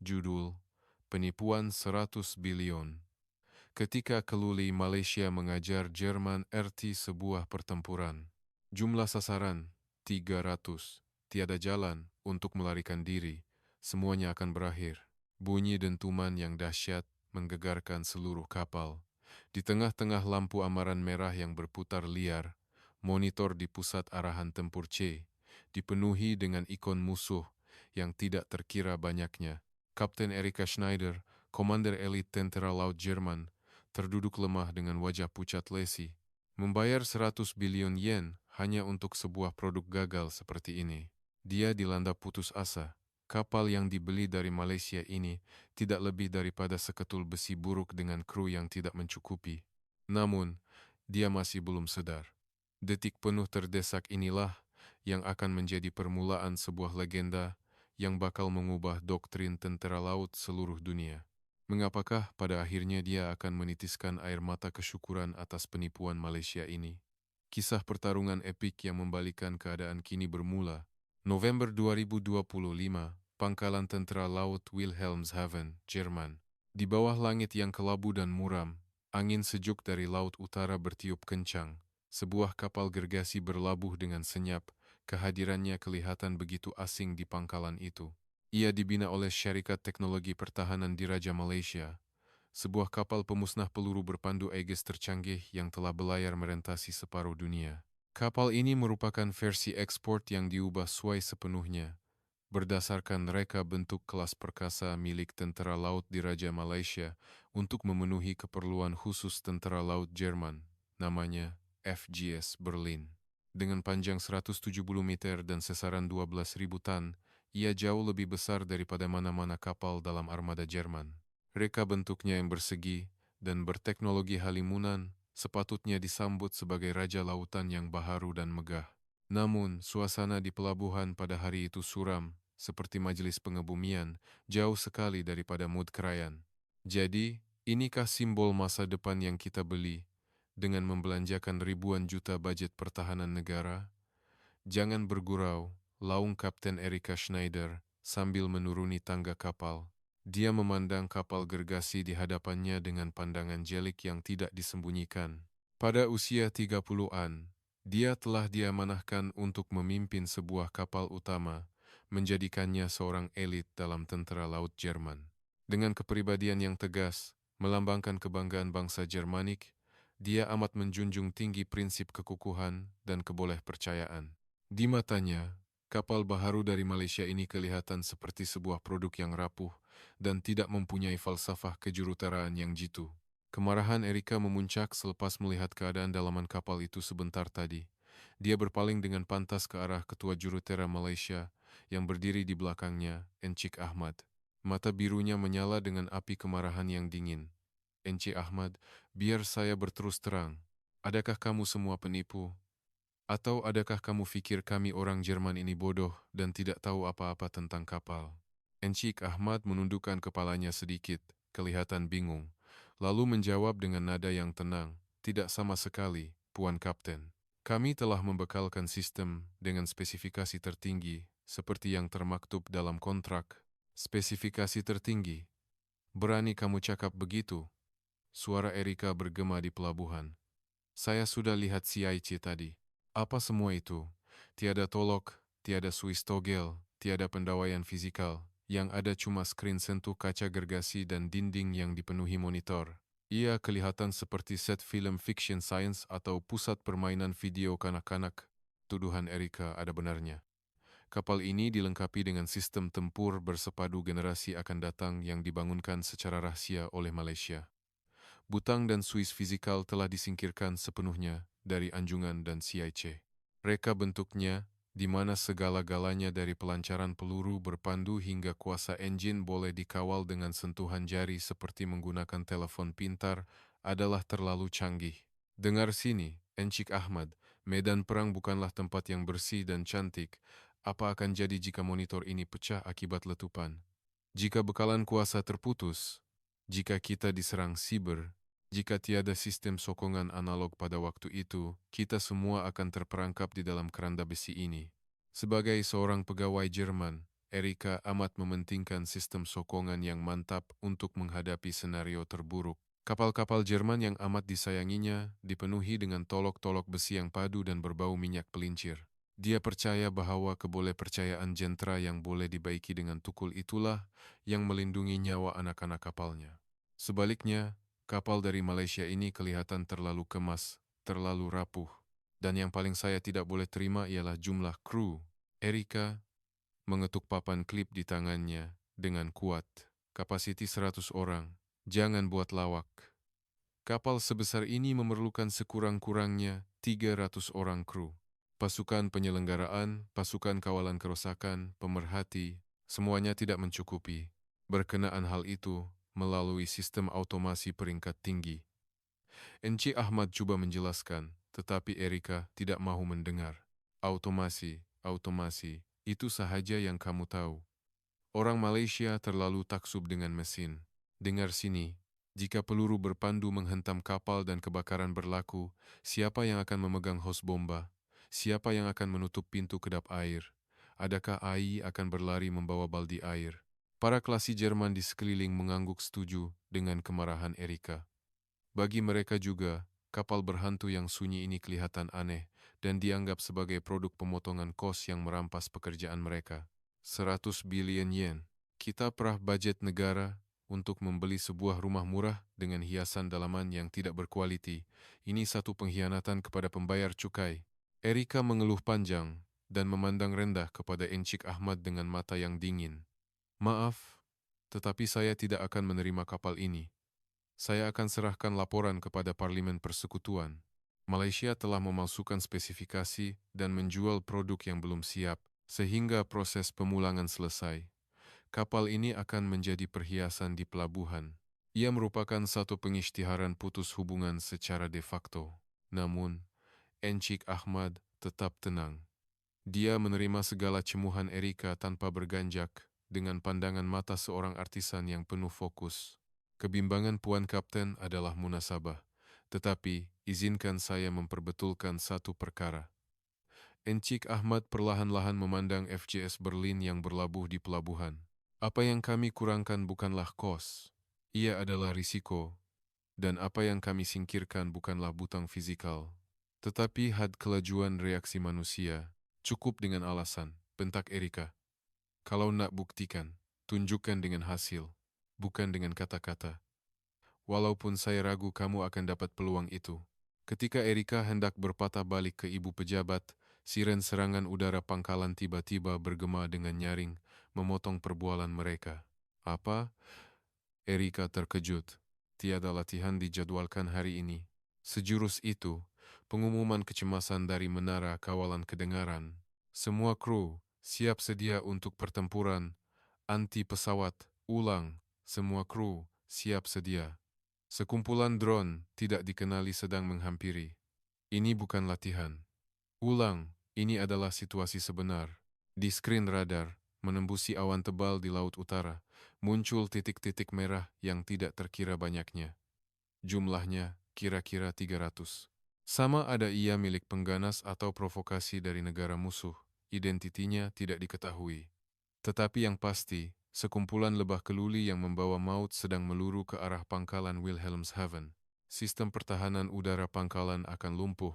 berjudul Penipuan 100 Bilion. Ketika keluli Malaysia mengajar Jerman RT sebuah pertempuran. Jumlah sasaran 300. Tiada jalan untuk melarikan diri. Semuanya akan berakhir. Bunyi dentuman yang dahsyat menggegarkan seluruh kapal. Di tengah-tengah lampu amaran merah yang berputar liar, monitor di pusat arahan tempur C dipenuhi dengan ikon musuh yang tidak terkira banyaknya. Kapten Erika Schneider, komander elit tentara laut Jerman, terduduk lemah dengan wajah pucat lesi. Membayar 100 bilion yen hanya untuk sebuah produk gagal seperti ini. Dia dilanda putus asa. Kapal yang dibeli dari Malaysia ini tidak lebih daripada seketul besi buruk dengan kru yang tidak mencukupi. Namun, dia masih belum sadar. Detik penuh terdesak inilah yang akan menjadi permulaan sebuah legenda yang bakal mengubah doktrin tentara laut seluruh dunia. Mengapakah pada akhirnya dia akan menitiskan air mata kesyukuran atas penipuan Malaysia ini? Kisah pertarungan epik yang membalikan keadaan kini bermula. November 2025, Pangkalan Tentera Laut Wilhelmshaven, Jerman. Di bawah langit yang kelabu dan muram, angin sejuk dari laut utara bertiup kencang. Sebuah kapal gergasi berlabuh dengan senyap. Kehadirannya kelihatan begitu asing di pangkalan itu. Ia dibina oleh syarikat teknologi pertahanan Diraja Malaysia, sebuah kapal pemusnah peluru berpandu Aegis tercanggih yang telah belayar merentasi separuh dunia. Kapal ini merupakan versi ekspor yang diubah sesuai sepenuhnya, berdasarkan reka bentuk kelas perkasa milik Tentara Laut Diraja Malaysia untuk memenuhi keperluan khusus Tentara Laut Jerman, namanya FGS Berlin. Dengan panjang 170 meter dan sesaran 12.000 tan, ia jauh lebih besar daripada mana-mana kapal dalam armada Jerman. Reka bentuknya yang bersegi dan berteknologi halimunan sepatutnya disambut sebagai raja lautan yang baharu dan megah. Namun, suasana di pelabuhan pada hari itu suram, seperti majelis pengebumian, jauh sekali daripada mood krayan. Jadi, inikah simbol masa depan yang kita beli dengan membelanjakan ribuan juta budget pertahanan negara? Jangan bergurau, laung Kapten Erika Schneider sambil menuruni tangga kapal. Dia memandang kapal gergasi di hadapannya dengan pandangan jelik yang tidak disembunyikan. Pada usia 30-an, dia telah diamanahkan untuk memimpin sebuah kapal utama, menjadikannya seorang elit dalam tentara laut Jerman. Dengan kepribadian yang tegas, melambangkan kebanggaan bangsa Jermanik, dia amat menjunjung tinggi prinsip kekukuhan dan kebolehpercayaan. Di matanya, kapal baharu dari Malaysia ini kelihatan seperti sebuah produk yang rapuh dan tidak mempunyai falsafah kejuruteraan yang jitu. Kemarahan Erika memuncak selepas melihat keadaan dalaman kapal itu sebentar tadi. Dia berpaling dengan pantas ke arah ketua jurutera Malaysia yang berdiri di belakangnya, Encik Ahmad. Mata birunya menyala dengan api kemarahan yang dingin. Encik Ahmad, biar saya berterus terang. Adakah kamu semua penipu? Atau adakah kamu fikir kami orang Jerman ini bodoh dan tidak tahu apa-apa tentang kapal? Encik Ahmad menundukkan kepalanya sedikit, kelihatan bingung, lalu menjawab dengan nada yang tenang, "Tidak sama sekali, Puan Kapten. Kami telah membekalkan sistem dengan spesifikasi tertinggi, seperti yang termaktub dalam kontrak." Spesifikasi tertinggi? Berani kamu cakap begitu? Suara Erika bergema di pelabuhan. Saya sudah lihat CIC tadi. Apa semua itu? Tiada tolok, tiada suis togel, tiada pendawaian fizikal. Yang ada cuma skrin sentuh kaca gergasi dan dinding yang dipenuhi monitor. Ia kelihatan seperti set film fiction science atau pusat permainan video kanak-kanak. Tuduhan Erika ada benarnya. Kapal ini dilengkapi dengan sistem tempur bersepadu generasi akan datang yang dibangunkan secara rahasia oleh Malaysia. Butang dan suis fizikal telah disingkirkan sepenuhnya dari anjungan dan CIC. Reka bentuknya, di mana segala-galanya dari pelancaran peluru berpandu hingga kuasa enjin boleh dikawal dengan sentuhan jari seperti menggunakan telepon pintar, adalah terlalu canggih. Dengar sini, Encik Ahmad, medan perang bukanlah tempat yang bersih dan cantik. Apa akan jadi jika monitor ini pecah akibat letupan? Jika bekalan kuasa terputus? Jika kita diserang siber? Jika tiada sistem sokongan analog pada waktu itu, kita semua akan terperangkap di dalam keranda besi ini. Sebagai seorang pegawai Jerman, Erika amat mementingkan sistem sokongan yang mantap untuk menghadapi senario terburuk. Kapal-kapal Jerman yang amat disayanginya dipenuhi dengan tolok-tolok besi yang padu dan berbau minyak pelincir. Dia percaya bahwa kebolehpercayaan jentera yang boleh dibaiki dengan tukul itulah yang melindungi nyawa anak-anak kapalnya. Sebaliknya, kapal dari Malaysia ini kelihatan terlalu kemas, terlalu rapuh. Dan yang paling saya tidak boleh terima ialah jumlah kru. Erika mengetuk papan klip di tangannya dengan kuat. Kapasiti 100 orang. Jangan buat lawak. Kapal sebesar ini memerlukan sekurang-kurangnya 300 orang kru. Pasukan penyelenggaraan, pasukan kawalan kerosakan, pemerhati, semuanya tidak mencukupi. Berkenaan hal itu, melalui sistem automasi peringkat tinggi. Encik Ahmad coba menjelaskan, tetapi Erika tidak mahu mendengar. Automasi, itu sahaja yang kamu tahu. Orang Malaysia terlalu taksub dengan mesin. Dengar sini, jika peluru berpandu menghentam kapal dan kebakaran berlaku, siapa yang akan memegang hos bomba? Siapa yang akan menutup pintu kedap air? Adakah AI akan berlari membawa baldi air? Para klasi Jerman di sekeliling mengangguk setuju dengan kemarahan Erika. Bagi mereka juga, kapal berhantu yang sunyi ini kelihatan aneh dan dianggap sebagai produk pemotongan kos yang merampas pekerjaan mereka. 100 bilion yen. Kita perah budget negara untuk membeli sebuah rumah murah dengan hiasan dalaman yang tidak berkualiti. Ini satu pengkhianatan kepada pembayar cukai. Erika mengeluh panjang dan memandang rendah kepada Encik Ahmad dengan mata yang dingin. Maaf, tetapi saya tidak akan menerima kapal ini. Saya akan serahkan laporan kepada Parlimen Persekutuan. Malaysia telah memalsukan spesifikasi dan menjual produk yang belum siap, sehingga proses pemulangan selesai. Kapal ini akan menjadi perhiasan di pelabuhan. Ia merupakan satu pengisytiharan putus hubungan secara de facto. Namun, Encik Ahmad tetap tenang. Dia menerima segala cemuhan Erika tanpa berganjak, dengan pandangan mata seorang artisan yang penuh fokus. Kebimbangan Puan Kapten adalah munasabah, tetapi izinkan saya memperbetulkan satu perkara. Encik Ahmad perlahan-lahan memandang FJS Berlin yang berlabuh di pelabuhan. Apa yang kami kurangkan bukanlah kos, ia adalah risiko, dan apa yang kami singkirkan bukanlah butang fizikal, tetapi had kelajuan reaksi manusia. Cukup dengan alasan, bentak Erika. Kalau nak buktikan, tunjukkan dengan hasil, bukan dengan kata-kata. Walaupun saya ragu kamu akan dapat peluang itu. Ketika Erika hendak berpatah balik ke ibu pejabat, siren serangan udara pangkalan tiba-tiba bergema dengan nyaring, memotong perbualan mereka. Apa? Erika terkejut. Tiada latihan dijadwalkan hari ini. Sejurus itu, pengumuman kecemasan dari menara kawalan kedengaran. Semua kru siap sedia untuk pertempuran. Anti pesawat, ulang. Semua kru siap sedia. Sekumpulan drone tidak dikenali sedang menghampiri. Ini bukan latihan. Ulang, ini adalah situasi sebenar. Di skrin radar, menembusi awan tebal di laut utara, muncul titik-titik merah yang tidak terkira banyaknya. Jumlahnya kira-kira 300. Sama ada ia milik pengganas atau provokasi dari negara musuh. Identitinya tidak diketahui. Tetapi yang pasti, sekumpulan lebah keluli yang membawa maut sedang meluru ke arah pangkalan Wilhelmshaven. Sistem pertahanan udara pangkalan akan lumpuh.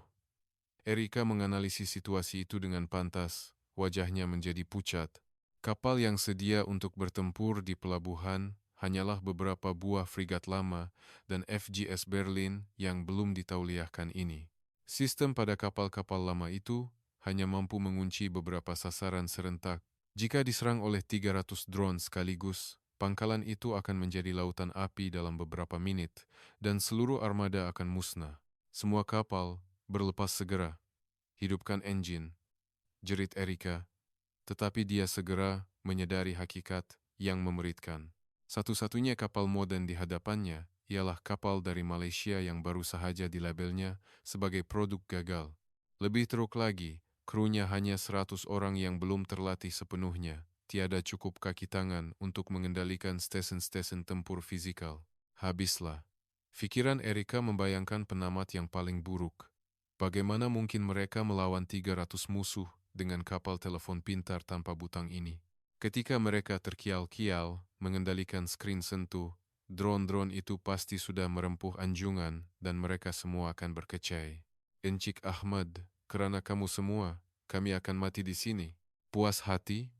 Erika menganalisis situasi itu dengan pantas, wajahnya menjadi pucat. Kapal yang sedia untuk bertempur di pelabuhan hanyalah beberapa buah frigat lama dan FGS Berlin yang belum ditauliahkan ini. Sistem pada kapal-kapal lama itu hanya mampu mengunci beberapa sasaran serentak. Jika diserang oleh 300 drone sekaligus, pangkalan itu akan menjadi lautan api dalam beberapa menit, dan seluruh armada akan musnah. Semua kapal berlepas segera. Hidupkan engine, jerit Erika, tetapi dia segera menyadari hakikat yang memeritkan. Satu-satunya kapal modern di hadapannya ialah kapal dari Malaysia yang baru sahaja dilabelnya sebagai produk gagal. Lebih teruk lagi, krunya hanya 100 orang yang belum terlatih sepenuhnya. Tiada cukup kaki tangan untuk mengendalikan stesen-stesen tempur fizikal. Habislah. Pikiran Erika membayangkan penamat yang paling buruk. Bagaimana mungkin mereka melawan 300 musuh dengan kapal telepon pintar tanpa butang ini? Ketika mereka terkial-kial mengendalikan skrin sentuh, drone-drone itu pasti sudah merempuh anjungan dan mereka semua akan berkecai. Encik Ahmad, kerana kamu semua, kami akan mati di sini. Puas hati?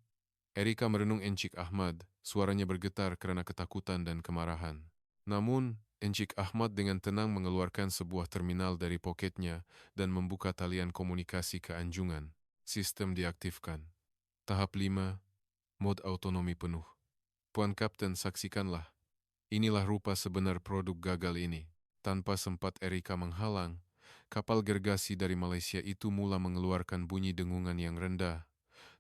Erika merenung Encik Ahmad, suaranya bergetar kerana ketakutan dan kemarahan. Namun, Encik Ahmad dengan tenang mengeluarkan sebuah terminal dari poketnya dan membuka talian komunikasi ke anjungan. Sistem diaktifkan. Tahap 5, mod autonomi penuh. Puan Kapten, saksikanlah. Inilah rupa sebenar produk gagal ini. Tanpa sempat Erika menghalang, kapal gergasi dari Malaysia itu mula mengeluarkan bunyi dengungan yang rendah,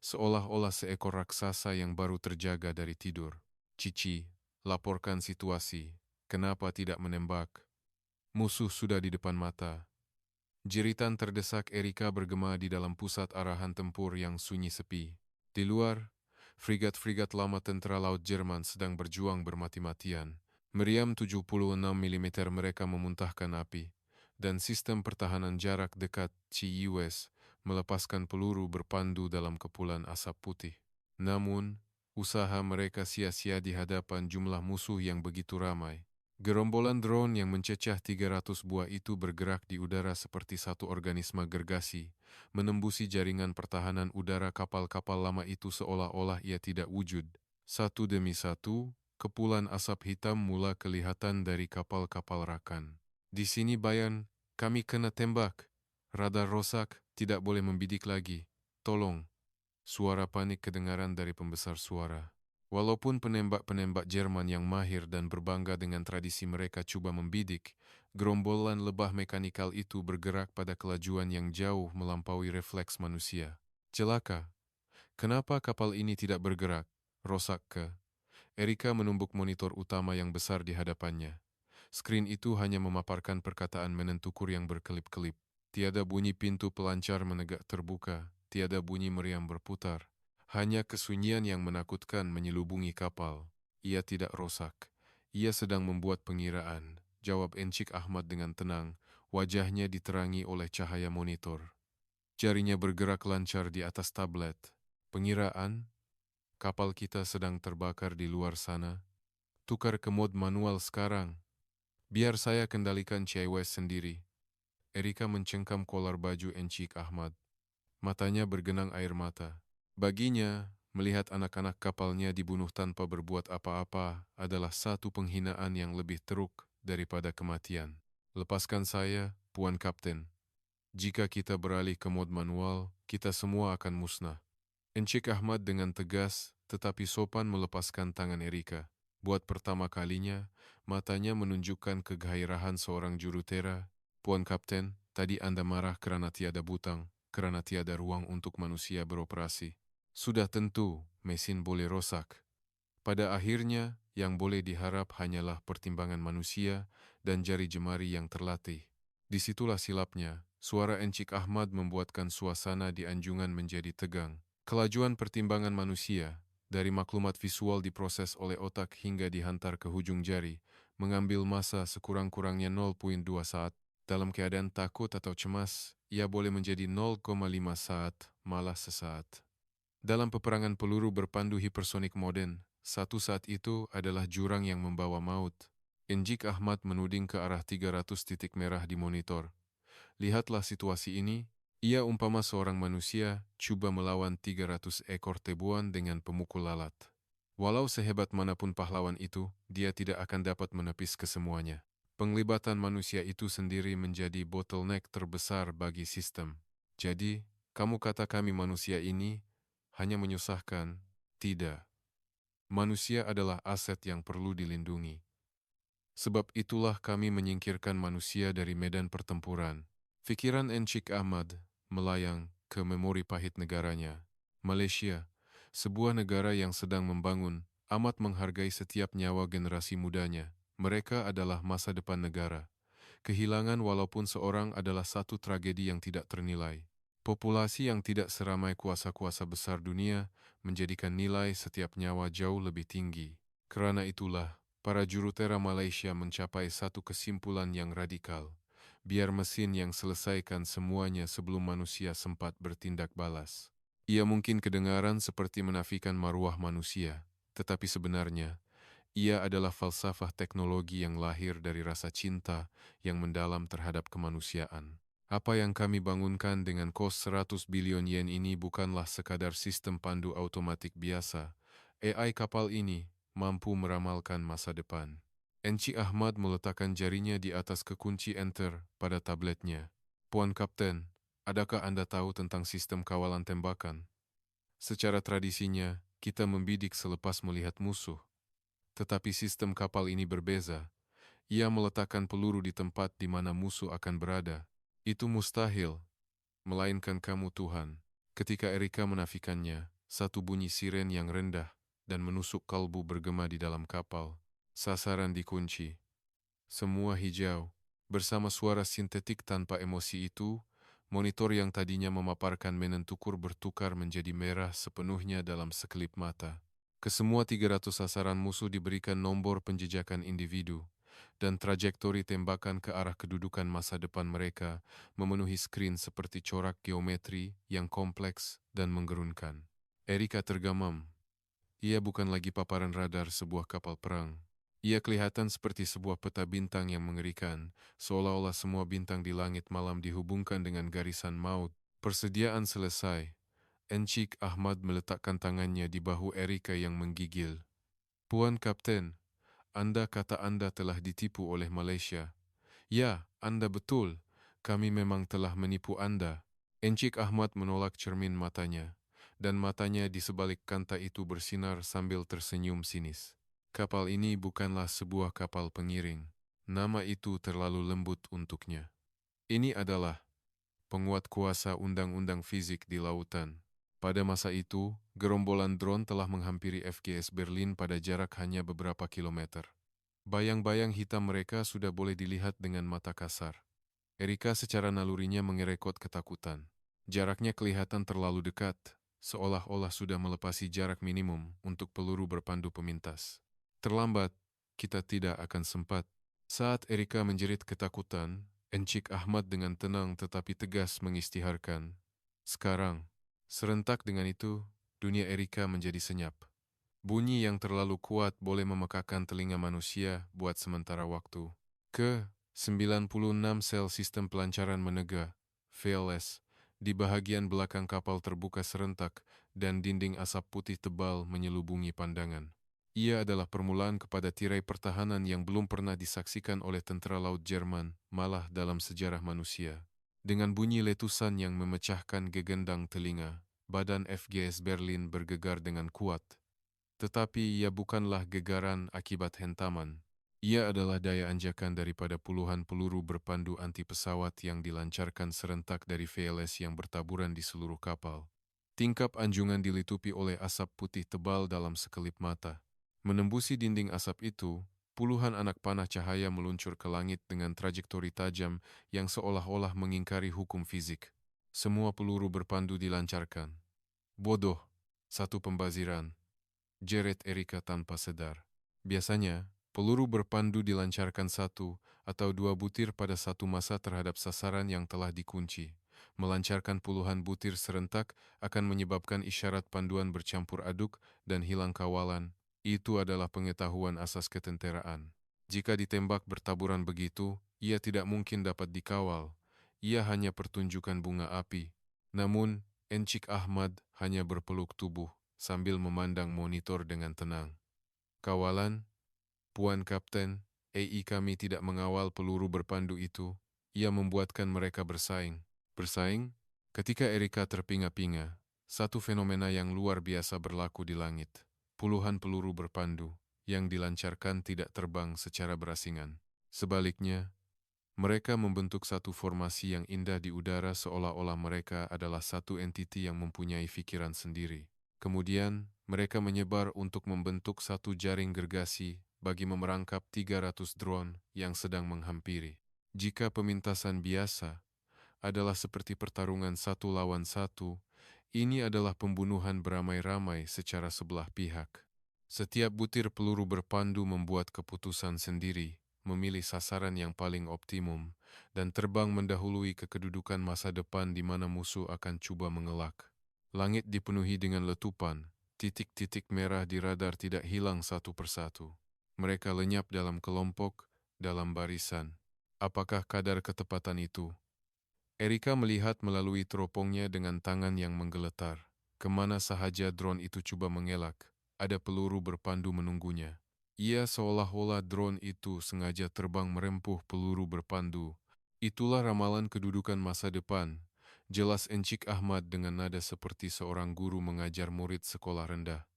seolah-olah seekor raksasa yang baru terjaga dari tidur. Cici, laporkan situasi. Kenapa tidak menembak? Musuh sudah di depan mata. Jeritan terdesak Erika bergema di dalam pusat arahan tempur yang sunyi sepi. Di luar, frigat-frigat lama tentara laut Jerman sedang berjuang bermati-matian. Meriam 76 mm mereka memuntahkan api, dan sistem pertahanan jarak dekat CUS melepaskan peluru berpandu dalam kepulan asap putih. Namun, usaha mereka sia-sia di hadapan jumlah musuh yang begitu ramai. Gerombolan drone yang mencecah 300 buah itu bergerak di udara seperti satu organisme gergasi, menembusi jaringan pertahanan udara kapal-kapal lama itu seolah-olah ia tidak wujud. Satu demi satu, kepulan asap hitam mula kelihatan dari kapal-kapal rakan. Di sini Bayan, kami kena tembak. Radar rosak, tidak boleh membidik lagi. Tolong. Suara panik kedengaran dari pembesar suara. Walaupun penembak-penembak Jerman yang mahir dan berbangga dengan tradisi mereka cuba membidik, gerombolan lebah mekanikal itu bergerak pada kelajuan yang jauh melampaui refleks manusia. Celaka. Kenapa kapal ini tidak bergerak? Rosak ke? Erika menumbuk monitor utama yang besar di hadapannya. Skrin itu hanya memaparkan perkataan menentukur yang berkelip-kelip. Tiada bunyi pintu pelancar menegak terbuka, tiada bunyi meriam berputar. Hanya kesunyian yang menakutkan menyelubungi kapal. Ia tidak rosak. Ia sedang membuat pengiraan, jawab Encik Ahmad dengan tenang, wajahnya diterangi oleh cahaya monitor. Jarinya bergerak lancar di atas tablet. Pengiraan? Kapal kita sedang terbakar di luar sana. Tukar ke mod manual sekarang. Biar saya kendalikan CIWS sendiri. Erika mencengkam kolar baju Encik Ahmad. Matanya bergenang air mata. Baginya, melihat anak-anak kapalnya dibunuh tanpa berbuat apa-apa adalah satu penghinaan yang lebih teruk daripada kematian. Lepaskan saya, Puan Kapten. Jika kita beralih ke mod manual, kita semua akan musnah. Encik Ahmad dengan tegas tetapi sopan melepaskan tangan Erika. Buat pertama kalinya, matanya menunjukkan kegairahan seorang jurutera. Puan Kapten, tadi Anda marah kerana tiada butang, kerana tiada ruang untuk manusia beroperasi. Sudah tentu, mesin boleh rosak. Pada akhirnya, yang boleh diharap hanyalah pertimbangan manusia dan jari jemari yang terlatih. Disitulah silapnya, suara Encik Ahmad membuatkan suasana di anjungan menjadi tegang. Kelajuan pertimbangan manusia, dari maklumat visual diproses oleh otak hingga dihantar ke hujung jari, mengambil masa sekurang-kurangnya 0,2 saat. Dalam keadaan takut atau cemas, ia boleh menjadi 0,5 saat, malah sesaat. Dalam peperangan peluru berpandu hipersonik modern, satu saat itu adalah jurang yang membawa maut. Encik Ahmad menuding ke arah 300 titik merah di monitor. Lihatlah situasi ini. Ia umpama seorang manusia cuba melawan 300 ekor tebuan dengan pemukul lalat. Walau sehebat manapun pahlawan itu, dia tidak akan dapat menepis kesemuanya. Penglibatan manusia itu sendiri menjadi bottleneck terbesar bagi sistem. Jadi, kamu kata kami manusia ini hanya menyusahkan? Tidak. Manusia adalah aset yang perlu dilindungi. Sebab itulah kami menyingkirkan manusia dari medan pertempuran. Fikiran Encik Ahmad melayang ke memori pahit negaranya. Malaysia, sebuah negara yang sedang membangun, amat menghargai setiap nyawa generasi mudanya. Mereka adalah masa depan negara. Kehilangan walaupun seorang adalah satu tragedi yang tidak ternilai. Populasi yang tidak seramai kuasa-kuasa besar dunia menjadikan nilai setiap nyawa jauh lebih tinggi. Kerana itulah, para jurutera Malaysia mencapai satu kesimpulan yang radikal. Biar mesin yang selesaikan semuanya sebelum manusia sempat bertindak balas. Ia mungkin kedengaran seperti menafikan maruah manusia, tetapi sebenarnya ia adalah falsafah teknologi yang lahir dari rasa cinta yang mendalam terhadap kemanusiaan. Apa yang kami bangunkan dengan kos 100 bilion yen ini bukanlah sekadar sistem pandu otomatik biasa. AI kapal ini mampu meramalkan masa depan. Encik Ahmad meletakkan jarinya di atas kekunci enter pada tabletnya. Puan Kapten, adakah Anda tahu tentang sistem kawalan tembakan? Secara tradisinya, kita membidik selepas melihat musuh. Tetapi sistem kapal ini berbeza. Ia meletakkan peluru di tempat di mana musuh akan berada. Itu mustahil, melainkan kamu Tuhan. Ketika Erika menafikannya, satu bunyi siren yang rendah dan menusuk kalbu bergema di dalam kapal. Sasaran dikunci. Semua hijau. Bersama suara sintetik tanpa emosi itu, monitor yang tadinya memaparkan menentukur bertukar menjadi merah sepenuhnya dalam sekelip mata. Kesemua 300 sasaran musuh diberikan nomor penjejakan individu, dan trajektori tembakan ke arah kedudukan masa depan mereka memenuhi skrin seperti corak geometri yang kompleks dan menggerunkan. Erika tergamam. Ia bukan lagi paparan radar sebuah kapal perang. Ia kelihatan seperti sebuah peta bintang yang mengerikan, seolah-olah semua bintang di langit malam dihubungkan dengan garisan maut. Persediaan selesai. Encik Ahmad meletakkan tangannya di bahu Erika yang menggigil. Puan Kapten, Anda kata Anda telah ditipu oleh Malaysia. Ya, Anda betul. Kami memang telah menipu Anda. Encik Ahmad menolak cermin matanya, dan matanya di sebalik kanta itu bersinar sambil tersenyum sinis. Kapal ini bukanlah sebuah kapal pengiring. Nama itu terlalu lembut untuknya. Ini adalah penguat kuasa undang-undang fizik di lautan. Pada masa itu, gerombolan drone telah menghampiri FGS Berlin pada jarak hanya beberapa kilometer. Bayang-bayang hitam mereka sudah boleh dilihat dengan mata kasar. Erika secara nalurinya mengerekot ketakutan. Jaraknya kelihatan terlalu dekat, seolah-olah sudah melepasi jarak minimum untuk peluru berpandu pemintas. Terlambat, kita tidak akan sempat. Saat Erika menjerit ketakutan, Encik Ahmad dengan tenang tetapi tegas mengisytiharkan. Sekarang, serentak dengan itu, dunia Erika menjadi senyap. Bunyi yang terlalu kuat boleh memekakan telinga manusia buat sementara waktu. Ke-96 sel sistem pelancaran menegah, VLS, di bahagian belakang kapal terbuka serentak dan dinding asap putih tebal menyelubungi pandangan. Ia adalah permulaan kepada tirai pertahanan yang belum pernah disaksikan oleh tentara laut Jerman, malah dalam sejarah manusia. Dengan bunyi letusan yang memecahkan gegendang telinga, badan FGS Berlin bergegar dengan kuat. Tetapi ia bukanlah gegaran akibat hentaman. Ia adalah daya anjakan daripada puluhan peluru berpandu anti pesawat yang dilancarkan serentak dari VLS yang bertaburan di seluruh kapal. Tingkap anjungan dilitupi oleh asap putih tebal dalam sekelip mata. Menembusi dinding asap itu, puluhan anak panah cahaya meluncur ke langit dengan trajektori tajam yang seolah-olah mengingkari hukum fizik. Semua peluru berpandu dilancarkan. Bodoh, satu pembaziran. Jerit Erika tanpa sadar. Biasanya, peluru berpandu dilancarkan satu atau dua butir pada satu masa terhadap sasaran yang telah dikunci. Melancarkan puluhan butir serentak akan menyebabkan isyarat panduan bercampur aduk dan hilang kawalan. Itu adalah pengetahuan asas ketenteraan. Jika ditembak bertaburan begitu, ia tidak mungkin dapat dikawal. Ia hanya pertunjukan bunga api. Namun, Encik Ahmad hanya berpeluk tubuh sambil memandang monitor dengan tenang. Kawalan, Puan Kapten, AI kami tidak mengawal peluru berpandu itu. Ia membuatkan mereka bersaing. Bersaing? Ketika Erika terpinga-pinga, satu fenomena yang luar biasa berlaku di langit. Puluhan peluru berpandu yang dilancarkan tidak terbang secara berasingan. Sebaliknya, mereka membentuk satu formasi yang indah di udara seolah-olah mereka adalah satu entiti yang mempunyai pikiran sendiri. Kemudian, mereka menyebar untuk membentuk satu jaring gergasi bagi memerangkap 300 drone yang sedang menghampiri. Jika pemintasan biasa adalah seperti pertarungan satu lawan satu, ini adalah pembunuhan beramai-ramai secara sebelah pihak. Setiap butir peluru berpandu membuat keputusan sendiri, memilih sasaran yang paling optimum, dan terbang mendahului ke kedudukan masa depan di mana musuh akan cuba mengelak. Langit dipenuhi dengan letupan, titik-titik merah di radar tidak hilang satu persatu. Mereka lenyap dalam kelompok, dalam barisan. Apakah kadar ketepatan itu? Erika melihat melalui teropongnya dengan tangan yang menggeletar. Kemana sahaja drone itu coba mengelak, ada peluru berpandu menunggunya. Ia seolah-olah drone itu sengaja terbang merempuh peluru berpandu. Itulah ramalan kedudukan masa depan. Jelas Encik Ahmad dengan nada seperti seorang guru mengajar murid sekolah rendah.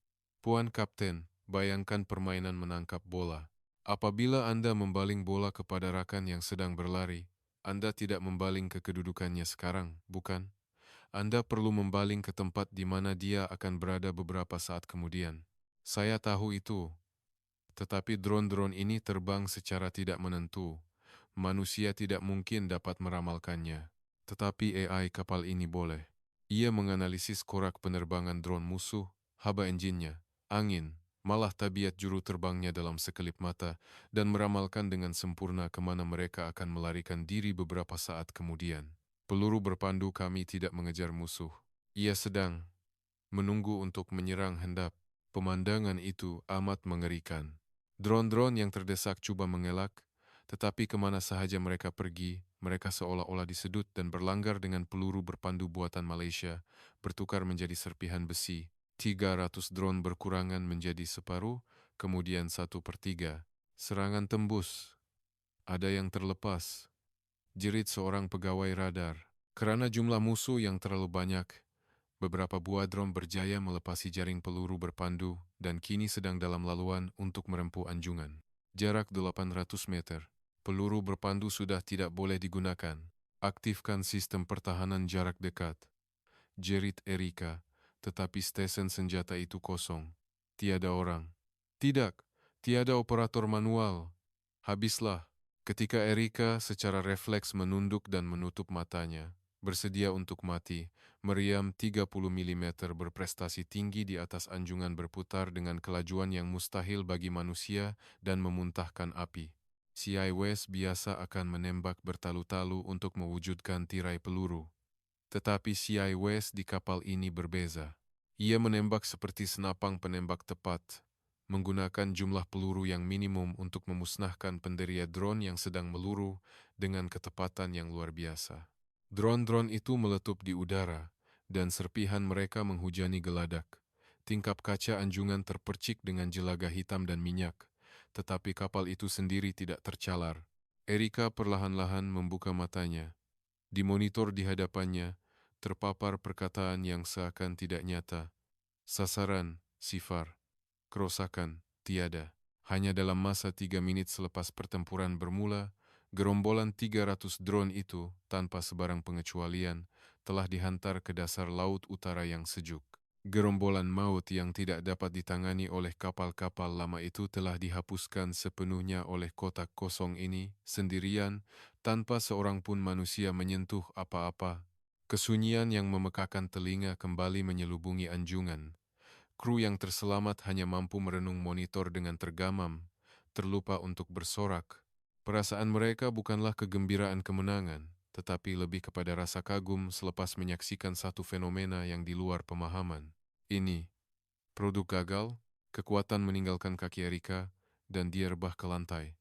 Puan Kapten, bayangkan permainan menangkap bola. Apabila Anda membaling bola kepada rakan yang sedang berlari, Anda tidak membaling ke kedudukannya sekarang, bukan? Anda perlu membaling ke tempat di mana dia akan berada beberapa saat kemudian. Saya tahu itu, tetapi drone-drone ini terbang secara tidak menentu. Manusia tidak mungkin dapat meramalkannya. Tetapi AI kapal ini boleh. Ia menganalisis korak penerbangan drone musuh, haba enjinnya, angin, malah tabiat juru terbangnya dalam sekelip mata, dan meramalkan dengan sempurna kemana mereka akan melarikan diri beberapa saat kemudian. Peluru berpandu kami tidak mengejar musuh. Ia sedang menunggu untuk menyerang hendap. Pemandangan itu amat mengerikan. Drone-drone yang terdesak coba mengelak, tetapi kemana sahaja mereka pergi, mereka seolah-olah disedut dan berlanggar dengan peluru berpandu buatan Malaysia, bertukar menjadi serpihan besi. 300 drone berkurangan menjadi separuh, kemudian 1/3. Serangan tembus. Ada yang terlepas. Jerit seorang pegawai radar. Kerana jumlah musuh yang terlalu banyak, beberapa buah drone berjaya melepasi jaring peluru berpandu dan kini sedang dalam laluan untuk merempuh anjungan. Jarak 800 meter. Peluru berpandu sudah tidak boleh digunakan. Aktifkan sistem pertahanan jarak dekat. Jerit Erika, tetapi stesen senjata itu kosong. Tiada orang. Tidak, tiada operator manual. Habislah. Ketika Erika secara refleks menunduk dan menutup matanya, bersedia untuk mati, meriam 30 mm berprestasi tinggi di atas anjungan berputar dengan kelajuan yang mustahil bagi manusia dan memuntahkan api. CI West biasa akan menembak bertalu-talu untuk mewujudkan tirai peluru. Tetapi CI West di kapal ini berbeza. Ia menembak seperti senapang penembak tepat, menggunakan jumlah peluru yang minimum untuk memusnahkan penderia drone yang sedang meluru dengan ketepatan yang luar biasa. Drone-drone itu meletup di udara, dan serpihan mereka menghujani geladak. Tingkap kaca anjungan terpercik dengan jelaga hitam dan minyak, tetapi kapal itu sendiri tidak tercalar. Erika perlahan-lahan membuka matanya. Di monitor di hadapannya, terpapar perkataan yang seakan tidak nyata. Sasaran, sifar. Kerusakan, tiada. Hanya dalam masa 3 menit selepas pertempuran bermula, gerombolan 300 drone itu, tanpa sebarang pengecualian, telah dihantar ke dasar laut utara yang sejuk. Gerombolan maut yang tidak dapat ditangani oleh kapal-kapal lama itu telah dihapuskan sepenuhnya oleh kotak kosong ini, sendirian, tanpa seorang pun manusia menyentuh apa-apa. Kesunyian yang memekakan telinga kembali menyelubungi anjungan. Kru yang terselamat hanya mampu merenung monitor dengan tergamam, terlupa untuk bersorak. Perasaan mereka bukanlah kegembiraan kemenangan, tetapi lebih kepada rasa kagum selepas menyaksikan satu fenomena yang di luar pemahaman. Ini, produk gagal, kekuatan meninggalkan kaki Erika, dan dia rebah ke lantai.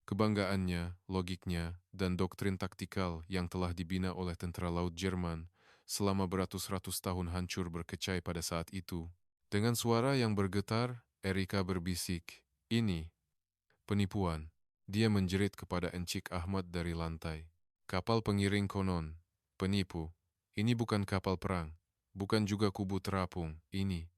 Kebanggaannya, logiknya, dan doktrin taktikal yang telah dibina oleh tentara laut Jerman selama beratus-ratus tahun hancur berkecai pada saat itu. Dengan suara yang bergetar, Erika berbisik, "Ini penipuan." Dia menjerit kepada Encik Ahmad dari lantai. "Kapal pengiring konon, penipu. Ini bukan kapal perang, bukan juga kubu terapung. Ini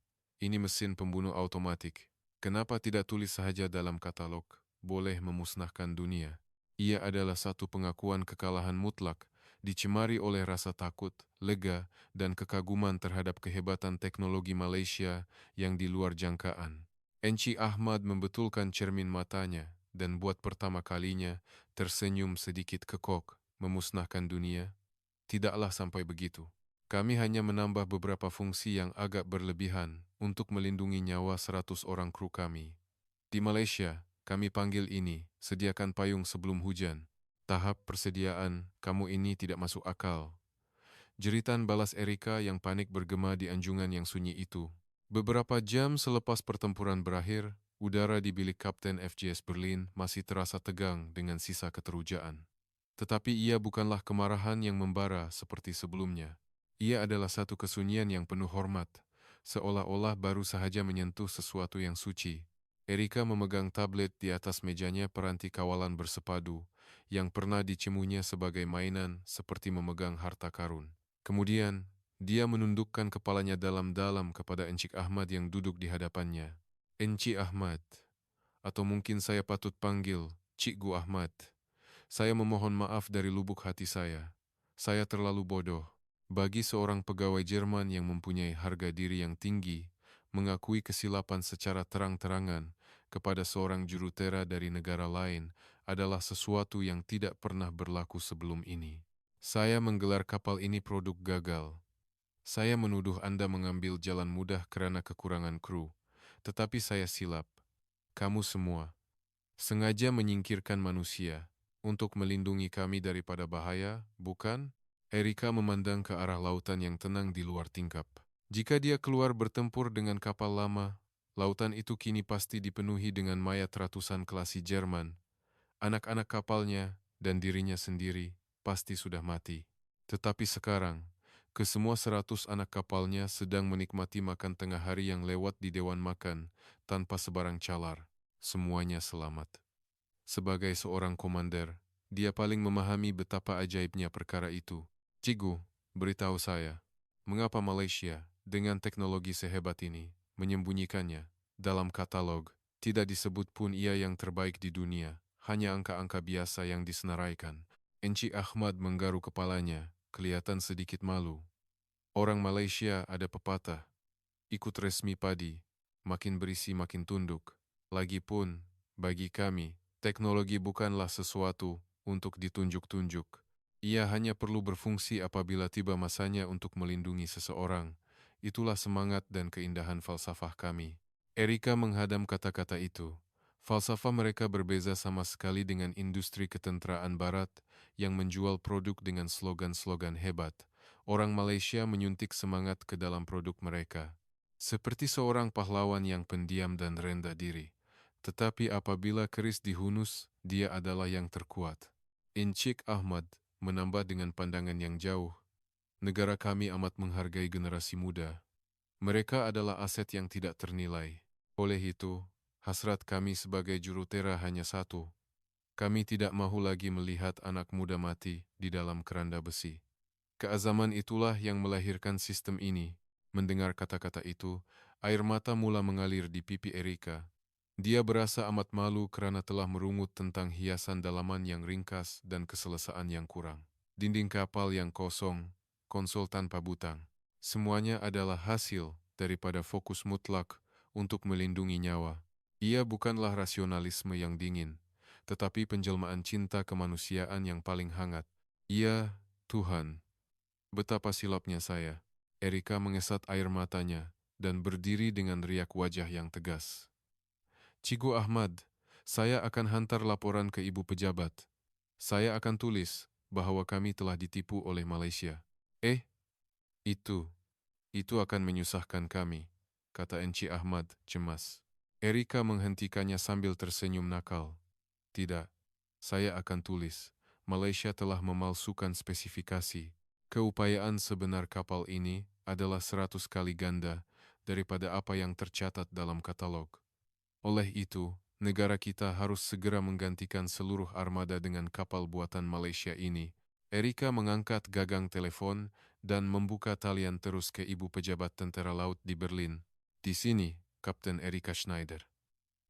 mesin pembunuh otomatik. Kenapa tidak tulis saja dalam katalog, boleh memusnahkan dunia?" Ia adalah satu pengakuan kekalahan mutlak, dicemari oleh rasa takut, lega, dan kekaguman terhadap kehebatan teknologi Malaysia yang di luar jangkaan. Encik Ahmad membetulkan cermin matanya dan buat pertama kalinya tersenyum sedikit kekok. Memusnahkan dunia? Tidaklah sampai begitu. Kami hanya menambah beberapa fungsi yang agak berlebihan untuk melindungi nyawa 100 orang kru kami. Di Malaysia, kami panggil ini, sediakan payung sebelum hujan. Tahap persediaan kamu ini tidak masuk akal. Jeritan balas Erika yang panik bergema di anjungan yang sunyi itu. Beberapa jam selepas pertempuran berakhir, udara di bilik Kapten FJS Berlin masih terasa tegang dengan sisa keterujaan. Tetapi ia bukanlah kemarahan yang membara seperti sebelumnya. Ia adalah satu kesunyian yang penuh hormat, seolah-olah baru sahaja menyentuh sesuatu yang suci. Erika memegang tablet di atas mejanya peranti kawalan bersepadu, yang pernah dicemunya sebagai mainan seperti memegang harta karun. Kemudian, dia menundukkan kepalanya dalam-dalam kepada Encik Ahmad yang duduk di hadapannya. Encik Ahmad, atau mungkin saya patut panggil Cikgu Ahmad. Saya memohon maaf dari lubuk hati saya. Saya terlalu bodoh. Bagi seorang pegawai Jerman yang mempunyai harga diri yang tinggi, mengakui kesilapan secara terang-terangan kepada seorang jurutera dari negara lain adalah sesuatu yang tidak pernah berlaku sebelum ini. Saya menggelar kapal ini produk gagal. Saya menuduh Anda mengambil jalan mudah karena kekurangan kru, tetapi saya silap. Kamu semua sengaja menyingkirkan manusia untuk melindungi kami daripada bahaya, bukan? Erika memandang ke arah lautan yang tenang di luar tingkap. Jika dia keluar bertempur dengan kapal lama, lautan itu kini pasti dipenuhi dengan mayat ratusan klasi Jerman. Anak-anak kapalnya dan dirinya sendiri pasti sudah mati. Tetapi sekarang, kesemua 100 anak kapalnya sedang menikmati makan tengah hari yang lewat di dewan makan tanpa sebarang calar. Semuanya selamat. Sebagai seorang komander, dia paling memahami betapa ajaibnya perkara itu. Cikgu, beritahu saya, mengapa Malaysia dengan teknologi sehebat ini menyembunyikannya dalam katalog? Tidak disebut pun ia yang terbaik di dunia, hanya angka-angka biasa yang disenaraikan. Encik Ahmad menggaruk kepalanya, kelihatan sedikit malu. Orang Malaysia ada pepatah, ikut resmi padi, makin berisi makin tunduk. Lagipun, bagi kami, teknologi bukanlah sesuatu untuk ditunjuk-tunjuk. Ia hanya perlu berfungsi apabila tiba masanya untuk melindungi seseorang. Itulah semangat dan keindahan falsafah kami. Erika menghadam kata-kata itu. Falsafah mereka berbeza sama sekali dengan industri ketenteraan barat yang menjual produk dengan slogan-slogan hebat. Orang Malaysia menyuntik semangat ke dalam produk mereka. Seperti seorang pahlawan yang pendiam dan rendah diri. Tetapi apabila keris dihunus, dia adalah yang terkuat. Encik Ahmad menambah dengan pandangan yang jauh. Negara kami amat menghargai generasi muda. Mereka adalah aset yang tidak ternilai. Oleh itu, hasrat kami sebagai jurutera hanya satu. Kami tidak mahu lagi melihat anak muda mati di dalam keranda besi. Keazaman itulah yang melahirkan sistem ini. Mendengar kata-kata itu, air mata mula mengalir di pipi Erika. Dia berasa amat malu kerana telah merungut tentang hiasan dalaman yang ringkas dan keselesaan yang kurang. Dinding kapal yang kosong, konsol tanpa butang. Semuanya adalah hasil daripada fokus mutlak untuk melindungi nyawa. Ia bukanlah rasionalisme yang dingin, tetapi penjelmaan cinta kemanusiaan yang paling hangat. Ia, Tuhan, betapa silapnya saya. Erika mengesat air matanya dan berdiri dengan riak wajah yang tegas. Cikgu Ahmad, saya akan hantar laporan ke ibu pejabat. Saya akan tulis bahwa kami telah ditipu oleh Malaysia. Itu akan menyusahkan kami, kata Encik Ahmad cemas. Erika menghentikannya sambil tersenyum nakal. Tidak, saya akan tulis. Malaysia telah memalsukan spesifikasi. Keupayaan sebenar kapal ini adalah 100 kali ganda daripada apa yang tercatat dalam katalog. Oleh itu, negara kita harus segera menggantikan seluruh armada dengan kapal buatan Malaysia ini. Erika mengangkat gagang telepon dan membuka talian terus ke ibu pejabat tentera laut di Berlin. Di sini, Kapten Erika Schneider.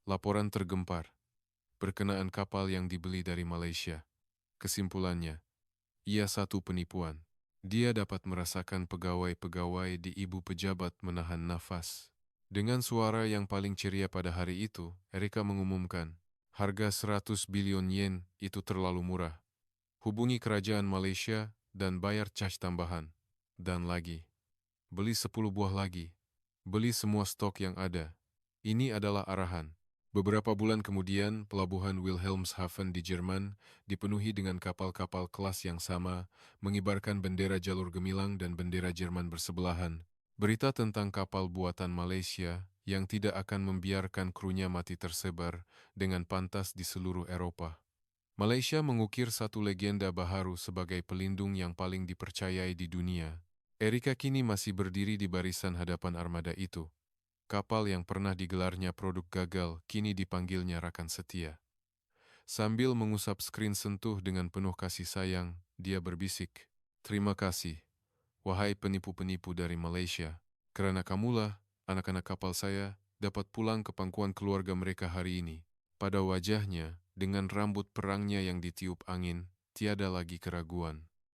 Laporan tergempar berkenaan kapal yang dibeli dari Malaysia. Kesimpulannya, ia satu penipuan. Dia dapat merasakan pegawai-pegawai di ibu pejabat menahan nafas. Dengan suara yang paling ceria pada hari itu, Erika mengumumkan, harga 100 bilion yen itu terlalu murah. Hubungi kerajaan Malaysia dan bayar cas tambahan. Dan lagi, beli 10 buah lagi. Beli semua stok yang ada. Ini adalah arahan. Beberapa bulan kemudian, pelabuhan Wilhelmshaven di Jerman dipenuhi dengan kapal-kapal kelas yang sama, mengibarkan bendera jalur gemilang dan bendera Jerman bersebelahan. Berita tentang kapal buatan Malaysia yang tidak akan membiarkan krunya mati tersebar dengan pantas di seluruh Eropa. Malaysia mengukir satu legenda baharu sebagai pelindung yang paling dipercayai di dunia. Erika kini masih berdiri di barisan hadapan armada itu. Kapal yang pernah digelarnya produk gagal, kini dipanggilnya rakan setia. Sambil mengusap skrin sentuh dengan penuh kasih sayang, dia berbisik, "Terima kasih, wahai penipu-penipu dari Malaysia. Kerana kamulah, anak-anak kapal saya dapat pulang ke pangkuan keluarga mereka hari ini." Pada wajahnya, dengan rambut perangnya yang ditiup angin, tiada lagi keraguan.